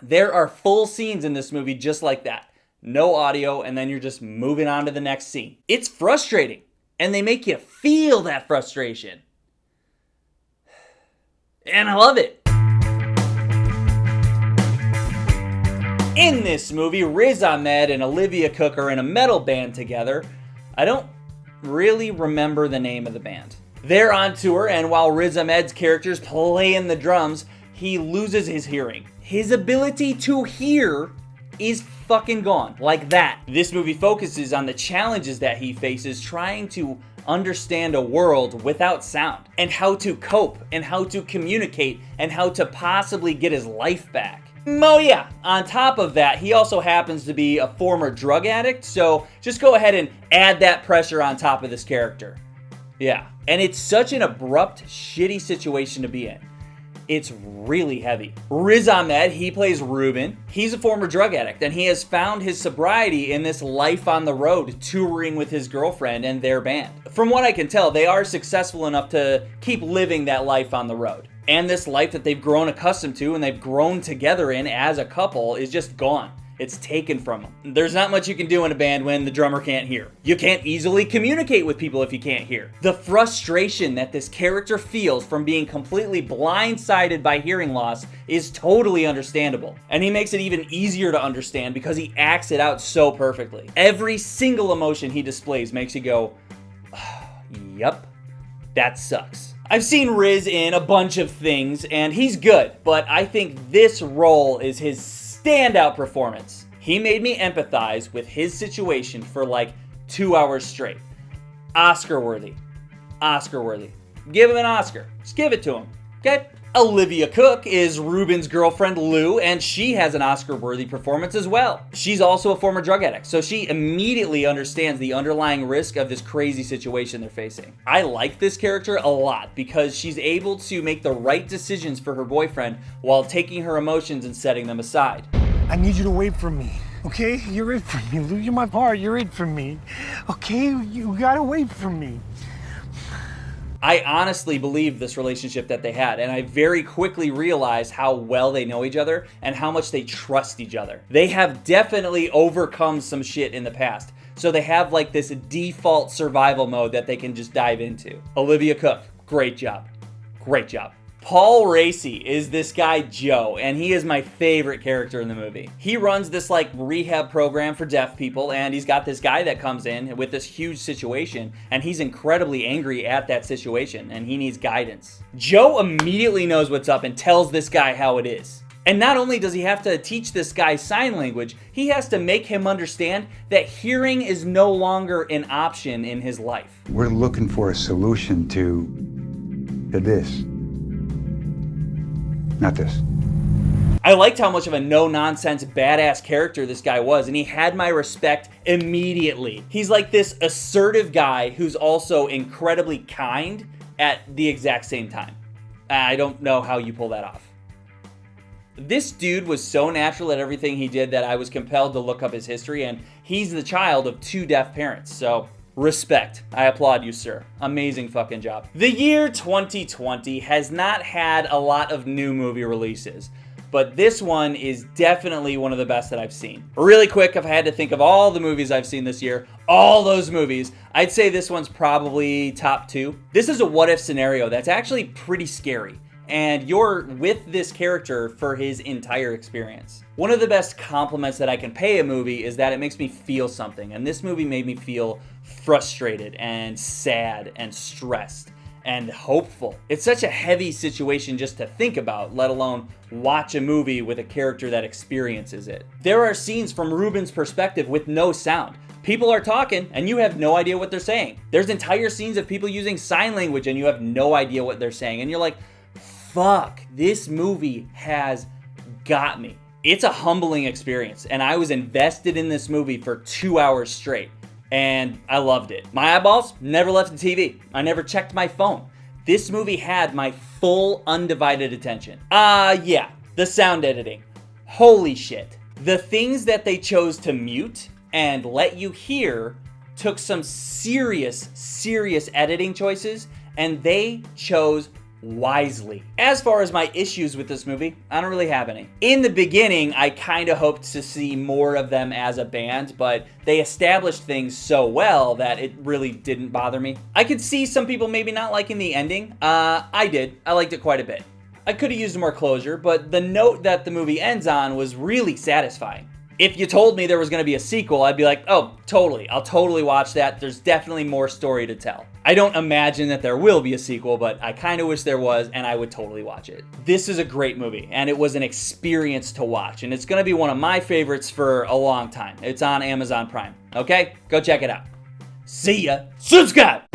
There are full scenes in this movie just like that. No audio, and then you're just moving on to the next scene. It's frustrating, and they make you feel that frustration. And I love it. In this movie, Riz Ahmed and Olivia Cooke are in a metal band together. I don't really remember the name of the band. They're on tour, and while Riz Ahmed's character's playing the drums, he loses his hearing. His ability to hear is fucking gone, like that. This movie focuses on the challenges that he faces trying to understand a world without sound, and how to cope, and how to communicate, and how to possibly get his life back. Oh yeah, on top of that, he also happens to be a former drug addict, so just go ahead and add that pressure on top of this character. Yeah, and it's such an abrupt, shitty situation to be in. It's really heavy. Riz Ahmed, he plays Ruben. He's a former drug addict, and he has found his sobriety in this life on the road, touring with his girlfriend and their band. From what I can tell, they are successful enough to keep living that life on the road. And this life that they've grown accustomed to and they've grown together in as a couple is just gone. It's taken from them. There's not much you can do in a band when the drummer can't hear. You can't easily communicate with people if you can't hear. The frustration that this character feels from being completely blindsided by hearing loss is totally understandable. And he makes it even easier to understand because he acts it out so perfectly. Every single emotion he displays makes you go, yup, that sucks. I've seen Riz in a bunch of things, and he's good, but I think this role is his standout performance. He made me empathize with his situation for like 2 hours straight. Oscar worthy. Oscar worthy. Give him an Oscar. Just give it to him. Okay? Olivia Cooke is Ruben's girlfriend Lou, and she has an Oscar-worthy performance as well. She's also a former drug addict, so she immediately understands the underlying risk of this crazy situation they're facing. I like this character a lot because she's able to make the right decisions for her boyfriend while taking her emotions and setting them aside. I need you to wait for me, okay? You're it for me, Lou. You're my part. You're it for me, okay? You gotta wait for me. I honestly believe this relationship that they had, and I very quickly realized how well they know each other and how much they trust each other. They have definitely overcome some shit in the past, so they have like this default survival mode that they can just dive into. Olivia Cooke, great job. Great job. Paul Raci is this guy Joe, and he is my favorite character in the movie. He runs this like rehab program for deaf people, and he's got this guy that comes in with this huge situation, and he's incredibly angry at that situation, and he needs guidance. Joe immediately knows what's up and tells this guy how it is. And not only does he have to teach this guy sign language, he has to make him understand that hearing is no longer an option in his life. We're looking for a solution to this. Not this. I liked how much of a no-nonsense, badass character this guy was, and he had my respect immediately. He's like this assertive guy who's also incredibly kind at the exact same time. I don't know how you pull that off. This dude was so natural at everything he did that I was compelled to look up his history, and he's the child of 2 deaf parents, so respect. I applaud you, sir. Amazing fucking job. The year 2020 has not had a lot of new movie releases, but this one is definitely one of the best that I've seen. Really quick, if I had to think of all the movies I've seen this year, all those movies, I'd say this one's probably top 2. This is a what-if scenario that's actually pretty scary, and you're with this character for his entire experience. One of the best compliments that I can pay a movie is that it makes me feel something, and this movie made me feel frustrated and sad and stressed and hopeful. It's such a heavy situation just to think about, let alone watch a movie with a character that experiences it. There are scenes from Ruben's perspective with no sound. People are talking and you have no idea what they're saying. There's entire scenes of people using sign language and you have no idea what they're saying, and you're like, fuck, this movie has got me. It's a humbling experience, and I was invested in this movie for 2 hours straight, and I loved it. My eyeballs never left the TV. I never checked my phone. This movie had my full undivided attention. Yeah, the sound editing. Holy shit. The things that they chose to mute and let you hear took some serious editing choices, and they chose wisely. As far as my issues with this movie, I don't really have any. In the beginning, I kind of hoped to see more of them as a band, but they established things so well that it really didn't bother me. I could see some people maybe not liking the ending. I did. I liked it quite a bit. I could have used more closure, but the note that the movie ends on was really satisfying. If you told me there was going to be a sequel, I'd be like, oh, totally. I'll totally watch that. There's definitely more story to tell. I don't imagine that there will be a sequel, but I kind of wish there was, and I would totally watch it. This is a great movie, and it was an experience to watch, and it's going to be one of my favorites for a long time. It's on Amazon Prime. Okay? Go check it out. See ya. Subscribe!